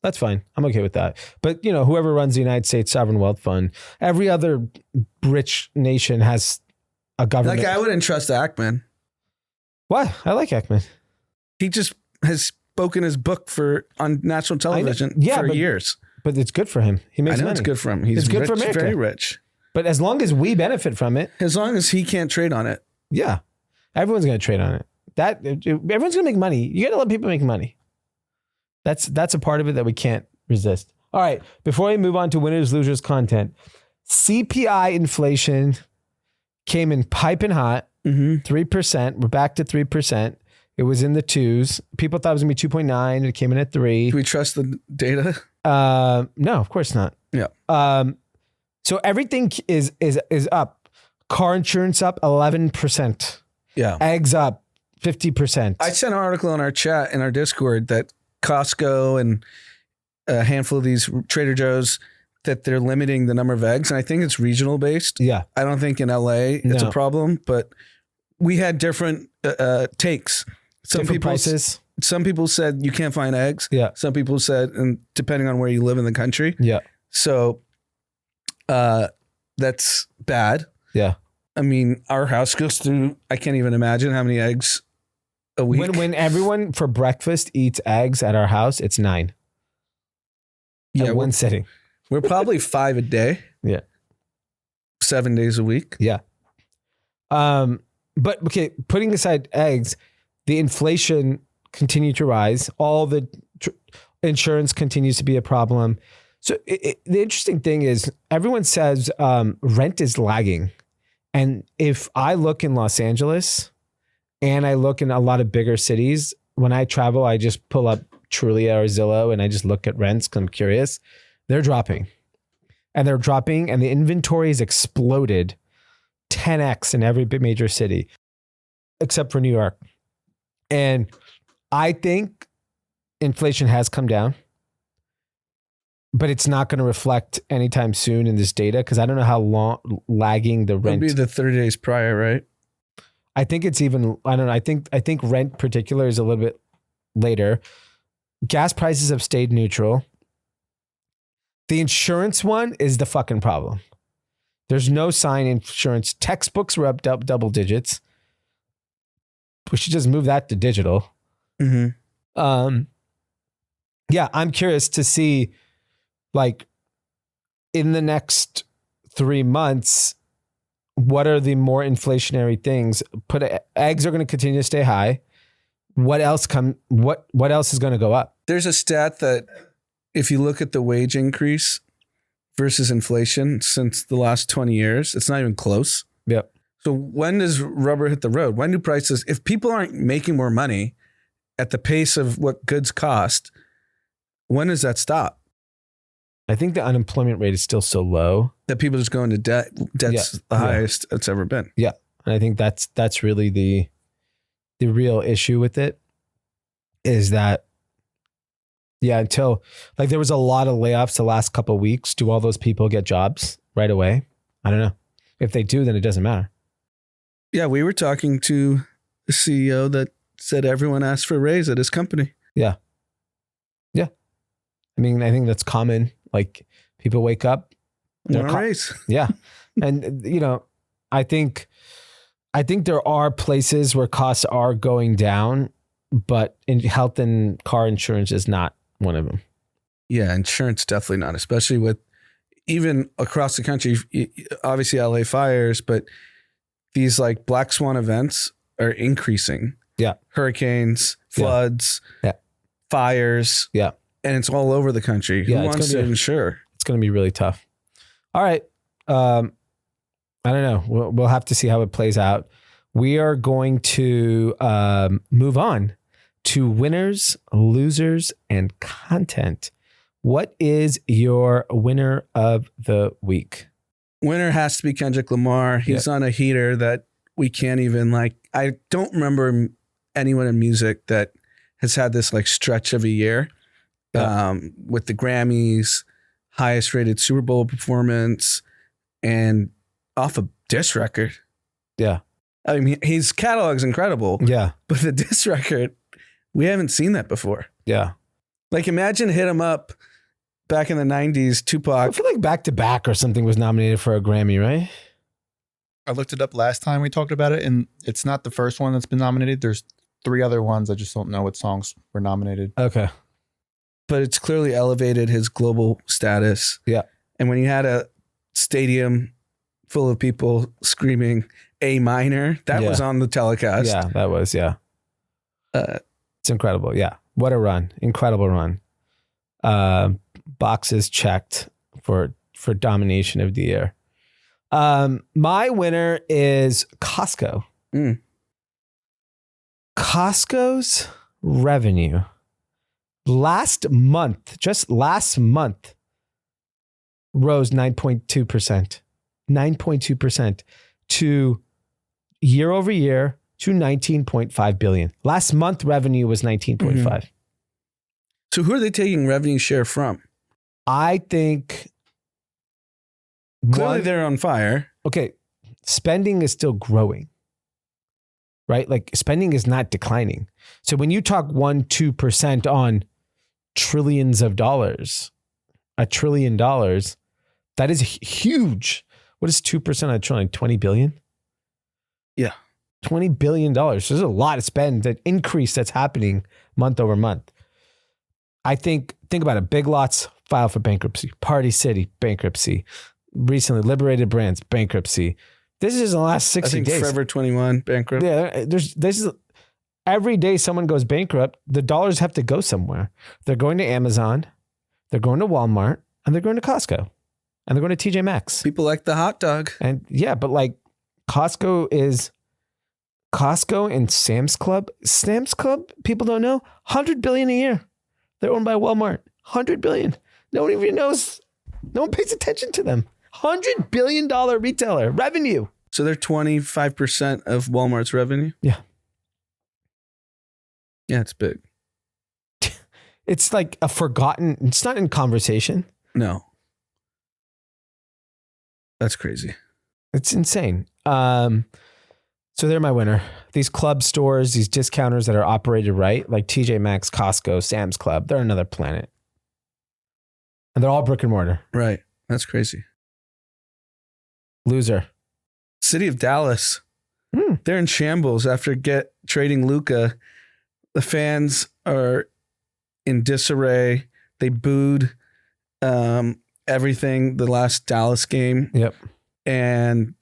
That's fine. I'm okay with that. But whoever runs the United States Sovereign Wealth Fund, every other rich nation has a government. Like I wouldn't trust Ackman. What? I like Ackman. He just has spoken his book on national television for years. But it's good for him. He makes money. It's good for him. He's good rich, for America. Very rich. But as long as we benefit from it. As long as he can't trade on it. Yeah. Everyone's going to trade on it. Everyone's going to make money. You got to let people make money. That's a part of it that we can't resist. All right. Before we move on to winners, losers content, CPI inflation came in piping hot, 3%. We're back to 3%. It was in the 2s. People thought it was going to be 2.9. It came in at 3. Do we trust the data? No, of course not. Yeah. So everything is up. Car insurance up 11%. Yeah. Eggs up 50%. I sent an article in our chat in our Discord that Costco and a handful of these Trader Joe's that they're limiting the number of eggs. And I think it's regional based. Yeah. I don't think in LA it's a problem, but we had different takes. Different prices. Some people said you can't find eggs. Yeah. Some people said, and depending on where you live in the country. Yeah. So that's bad. Yeah. I mean, our house goes through, I can't even imagine how many eggs a week. When everyone for breakfast eats eggs at our house, it's 9. Yeah. At one sitting. We're probably 5 a day. Yeah. 7 days a week. Yeah. But okay, putting aside eggs, the inflation continued to rise. All the insurance continues to be a problem. So the interesting thing is everyone says rent is lagging. And if I look in Los Angeles and I look in a lot of bigger cities, when I travel, I just pull up Trulia or Zillow and I just look at rents because I'm curious. They're dropping. And they're dropping and the inventory has exploded 10x in every major city except for New York. And I think inflation has come down, but it's not going to reflect anytime soon in this data because I don't know how long lagging the rent. It'll be the 30 days prior, right? I think it's even, I don't know. I think rent particular is a little bit later. Gas prices have stayed neutral. The insurance one is the fucking problem. There's no sign insurance. Textbooks were up double digits. We should just move that to digital. Mm-hmm. Yeah, I'm curious to see, like, in the next 3 months, what are the more inflationary things? Eggs are going to continue to stay high. What else is going to go up? There's a stat that if you look at the wage increase versus inflation since the last 20 years, it's not even close. Yep. So when does rubber hit the road? When do prices, if people aren't making more money at the pace of what goods cost, when does that stop? I think the unemployment rate is still so low that people just go into debt. Debt's the highest it's ever been. Yeah. And I think that's really the real issue with it is that, until like there was a lot of layoffs the last couple of weeks. Do all those people get jobs right away? I don't know. If they do, then it doesn't matter. Yeah. We were talking to the CEO that said everyone asked for a raise at his company. Yeah. Yeah. I mean, I think that's common. Like people wake up. Want a raise. Yeah. And I think there are places where costs are going down, but in health and car insurance is not one of them. Yeah. Insurance, definitely not, especially with even across the country, obviously LA fires, but these like black swan events are increasing. Yeah. Hurricanes, floods, fires. Yeah. And it's all over the country. Who wants to insure? It's going to be really tough. All right. I don't know. We'll have to see how it plays out. We are going to move on to winners, losers, and content. What is your winner of the week? Winner has to be Kendrick Lamar. He's on a heater that we can't even I don't remember anyone in music that has had this stretch of a year with the Grammys, highest rated Super Bowl performance, and off a diss record. Yeah. I mean, his catalog's incredible. Yeah. But the diss record, we haven't seen that before. Yeah. Imagine Hit 'Em Up back in the 90s, Tupac. I feel like Back to Back or something was nominated for a Grammy, right? I looked it up last time we talked about it, and it's not the first one that's been nominated. There's 3 other ones. I just don't know what songs were nominated. Okay. But it's clearly elevated his global status. Yeah. And when you had a stadium full of people screaming A minor, that was on the telecast. Yeah, that was, it's incredible. Yeah. What a run. Incredible run. Boxes checked for domination of the year. My winner is Costco. Costco's revenue just last month, rose 9.2%. 9.2% to year over year to 19.5 billion. Last month revenue was 19.5. So who are they taking revenue share from? I think clearly they're on fire. Okay, spending is still growing, right? Spending is not declining. So when you talk 1-2% on trillions of dollars, $1 trillion, that is huge. What is 2% on a trillion? 20 billion? Yeah. $20 billion. There's a lot of spend, that increase that's happening month over month. I think about it. Big Lots file for bankruptcy. Party City, bankruptcy. Recently, Liberated Brands, bankruptcy. This is in the last 60 days. Forever 21, bankrupt. Yeah, every day someone goes bankrupt, the dollars have to go somewhere. They're going to Amazon, they're going to Walmart, and they're going to Costco. And they're going to TJ Maxx. People like the hot dog. And yeah, but Costco and Sam's Club. Sam's Club, people don't know, $100 billion a year. They're owned by Walmart. $100 billion. No one even knows. No one pays attention to them. $100 billion retailer revenue. So they're 25% of Walmart's revenue? Yeah. Yeah, it's big. It's it's not in conversation. No. That's crazy. It's insane. So they're my winner. These club stores, these discounters that are operated right, like TJ Maxx, Costco, Sam's Club, they're another planet. And they're all brick and mortar. Right. That's crazy. Loser. City of Dallas. They're in shambles after trading Luka. The fans are in disarray. They booed everything the last Dallas game. Yep. And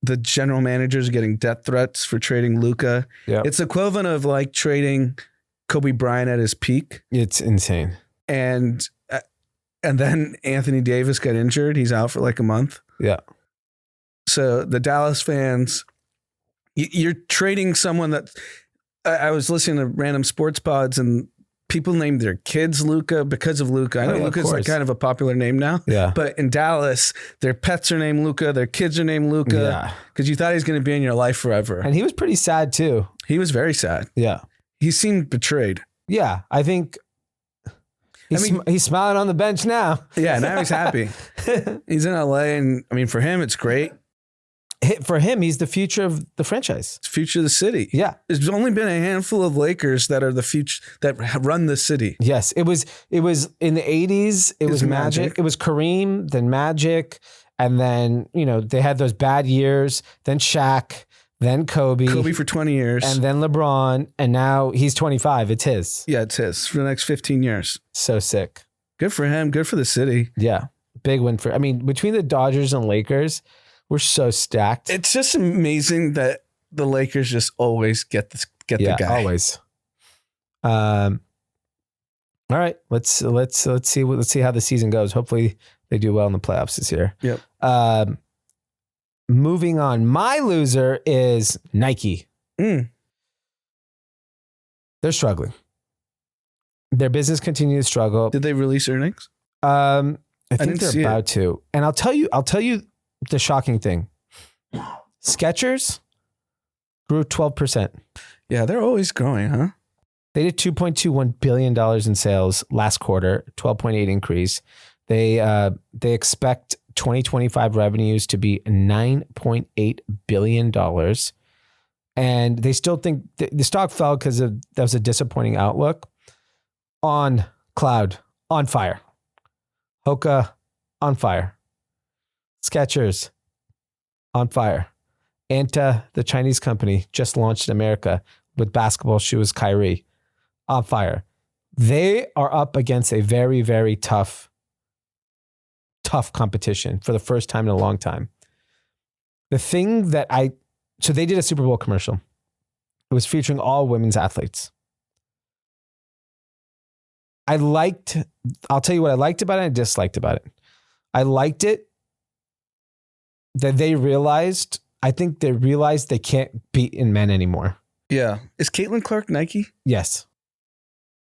the general manager is getting death threats for trading Luka. Yep. It's equivalent of trading Kobe Bryant at his peak. It's insane. And then Anthony Davis got injured. He's out for a month. Yeah. So the Dallas fans, you're trading someone that I was listening to random sports pods and people named their kids Luka because of Luka. I know Luka's kind of a popular name now. Yeah. But in Dallas, their pets are named Luka. Their kids are named Luka. Because you thought he was going to be in your life forever. And he was pretty sad too. He was very sad. Yeah. He seemed betrayed. Yeah. I think he's smiling on the bench now. Yeah. Now he's happy. He's in LA. And for him, it's great. For him, he's the future of the franchise. It's future of the city. Yeah. There's only been a handful of Lakers that are the future, that run the city. Yes. It was in the 80s. It was Magic. It was Kareem, then Magic. And then, they had those bad years. Then Shaq, then Kobe. Kobe for 20 years. And then LeBron. And now he's 25. It's his. Yeah, it's his for the next 15 years. So sick. Good for him. Good for the city. Yeah. Big win between the Dodgers and Lakers, we're so stacked. It's just amazing that the Lakers just always get the guy. Always. All right, let's see how the season goes. Hopefully they do well in the playoffs this year. Yep. Moving on, my loser is Nike. They're They're struggling. Their business continues to struggle. Did they release earnings? I think they're about to. And I'll tell you the shocking thing. Skechers grew 12%. Yeah, they're always growing, huh? They did $2.21 billion in sales last quarter, 12.8 increase. They expect 2025 revenues to be $9.8 billion. And they still think the stock fell because that was a disappointing outlook. On cloud, on fire. Hoka, on fire. Skechers, on fire. Anta, the Chinese company, just launched in America with basketball shoes, Kyrie, on fire. They are up against a very, very tough competition for the first time in a long time. The thing that so they did a Super Bowl commercial. It was featuring all women's athletes. I'll tell you what I liked about it and disliked about it. I liked it that I think they realized they can't beat in men anymore. Yeah. Is Caitlin Clark Nike? Yes.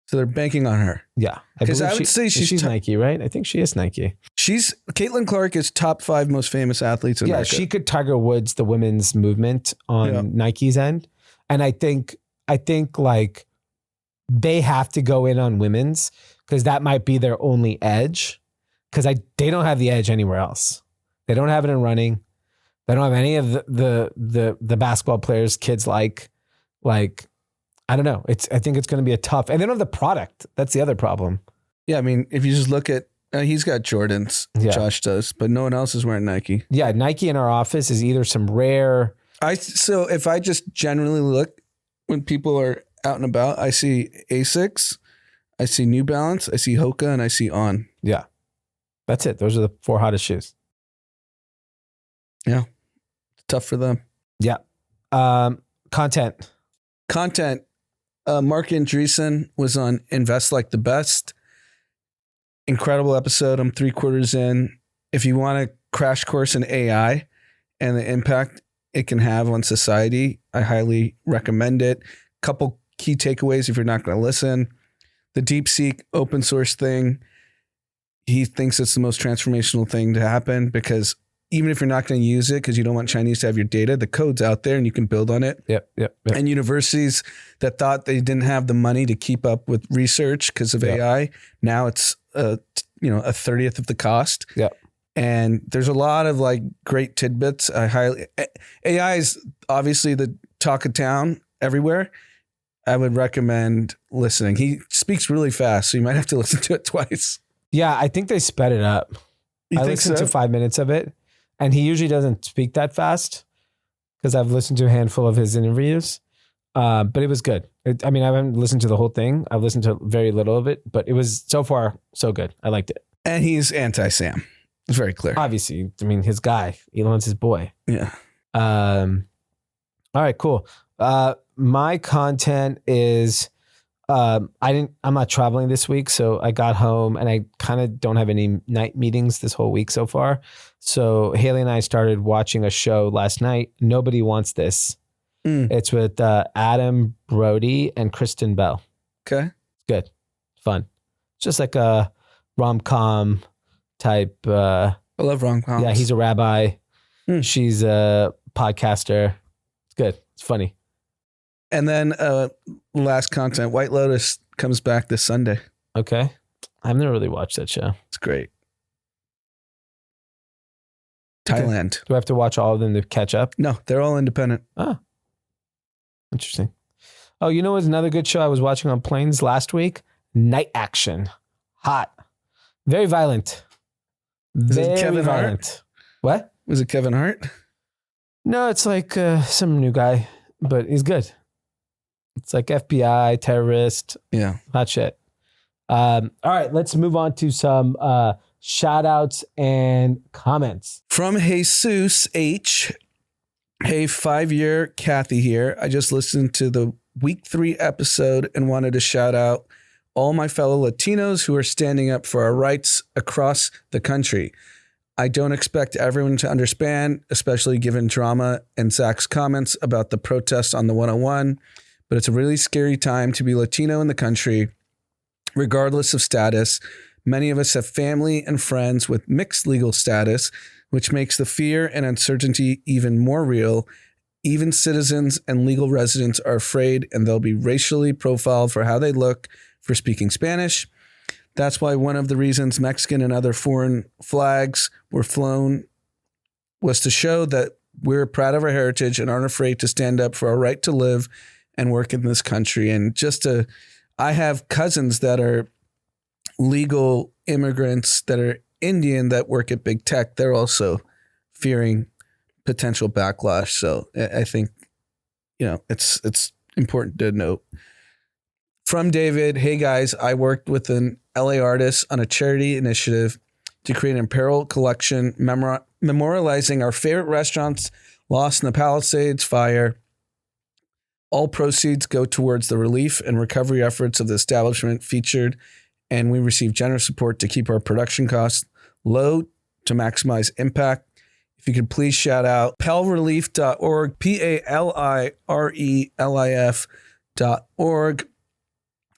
So they're banking on her. Yeah. Because I would say she's Nike, right? I think she is Nike. Caitlin Clark is top 5 most famous athletes in America. Yeah, she could Tiger Woods the women's movement on Nike's end. And I think like they have to go in on women's because that might be their only edge because they don't have the edge anywhere else. They don't have it in running. They don't have any of the basketball players kids like I don't know. I think it's going to be a tough, and they don't have the product. That's the other problem. Yeah, I mean, if you just look at, he's got Jordans, Josh does, but no one else is wearing Nike. Yeah, Nike in our office is either some rare. So if I just generally look when people are out and about, I see Asics, I see New Balance, I see Hoka, and I see On. Yeah, that's it. Those are the 4 hottest shoes. Yeah, tough for them. Yeah, content. Mark Andreessen was on Invest Like the Best. Incredible episode. I'm 3/4 in. If you want a crash course in AI and the impact it can have on society, I highly recommend it. Couple key takeaways if you're not going to listen. The DeepSeek open source thing, he thinks it's the most transformational thing to happen because even if you're not going to use it because you don't want Chinese to have your data, the code's out there and you can build on it. Yep. And universities that thought they didn't have the money to keep up with research because of AI, now it's a 30th of the cost. Yep. And there's a lot of like great tidbits. AI is obviously the talk of town everywhere. I would recommend listening. He speaks really fast, so you might have to listen to it twice. Yeah, I think they sped it up. I listened to 5 minutes of it. And he usually doesn't speak that fast because I've listened to a handful of his interviews, but it was good. I haven't listened to the whole thing. I've listened to very little of it, but it was so far so good. I liked it. And he's anti-Sam. It's very clear. Obviously, his guy, Elon's his boy. Yeah. All right, cool. My content is, I'm not traveling this week, so I got home and I kind of don't have any night meetings this whole week so far. So Haley and I started watching a show last night. Nobody Wants This. It's with Adam Brody and Kristen Bell. Okay. It's good. Fun. It's just like a rom-com type. I love rom-coms. Yeah, he's a rabbi. She's a podcaster. It's good. It's funny. And then last content, White Lotus comes back this Sunday. Okay. I've never really watched that show. It's great. Thailand. Do I have to watch all of them to catch up? No, they're all independent. Oh, interesting. Oh, you know what's another good show I was watching on planes last week? Night Action. Hot. Very violent. Is it Kevin violent. Hart? What? Was it Kevin Hart? No, it's like some new guy, but he's good. It's like FBI, terrorist. Yeah. Hot shit. All right, let's move on to some shout outs and comments. From Jesus H. Hey, 5-year Kathy here. I just listened to the week 3 episode and wanted to shout out all my fellow Latinos who are standing up for our rights across the country. I don't expect everyone to understand, especially given drama and Zach's comments about the protests on the 101. but it's a really scary time to be Latino in the country, regardless of status. Many of us have family and friends with mixed legal status, which makes the fear and uncertainty even more real. Even citizens and legal residents are afraid, and they'll be racially profiled for how they look for speaking Spanish. That's why one of the reasons Mexican and other foreign flags were flown was to show that we're proud of our heritage and aren't afraid to stand up for our right to live and work in this country. And I have cousins that are legal immigrants that are Indian that work at big tech. They're also fearing potential backlash. So I think, it's important to note. From David, hey guys, I worked with an LA artist on a charity initiative to create an apparel collection memorializing our favorite restaurants lost in the Palisades fire. All proceeds go towards the relief and recovery efforts of the establishment featured, and we receive generous support to keep our production costs low to maximize impact. If you could please shout out PELRelief.org, PALIRELIF.org,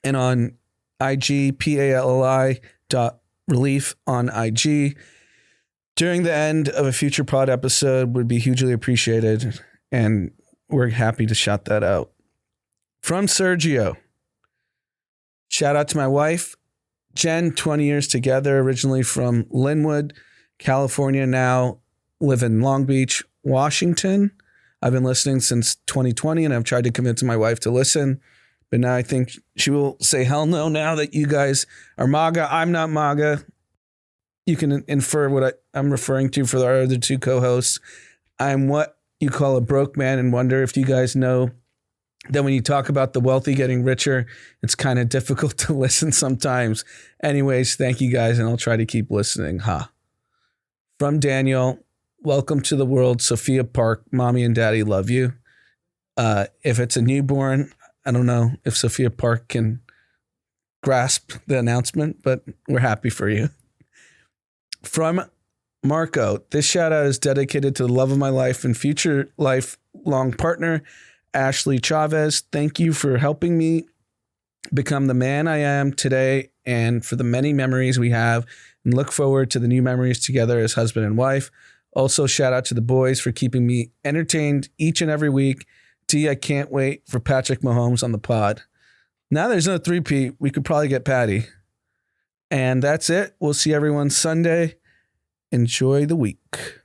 and on IG, PALI.relief on IG. During the end of a future pod episode would be hugely appreciated, and we're happy to shout that out. From Sergio, shout out to my wife, Jen, 20 years together, originally from Linwood, California, now live in Long Beach, Washington. I've been listening since 2020, and I've tried to convince my wife to listen, but now I think she will say hell no now that you guys are MAGA. I'm not MAGA. You can infer what I'm referring to for our other two co-hosts. I'm what you call a broke man, and wonder if you guys know that when you talk about the wealthy getting richer, it's kind of difficult to listen sometimes. Anyways, thank you guys, and I'll try to keep listening. From Daniel, welcome to the world, Sophia Park. Mommy and daddy love you. If it's a newborn, I don't know if Sophia Park can grasp the announcement, but we're happy for you. From Marco, this shout out is dedicated to the love of my life and future lifelong partner, Ashley Chavez. Thank you for helping me become the man I am today, and for the many memories we have, and look forward to the new memories together as husband and wife. Also, shout out to the boys for keeping me entertained each and every week. T, I can't wait for Patrick Mahomes on the pod. Now there's no 3P. We could probably get Patty. And that's it. We'll see everyone Sunday. Enjoy the week.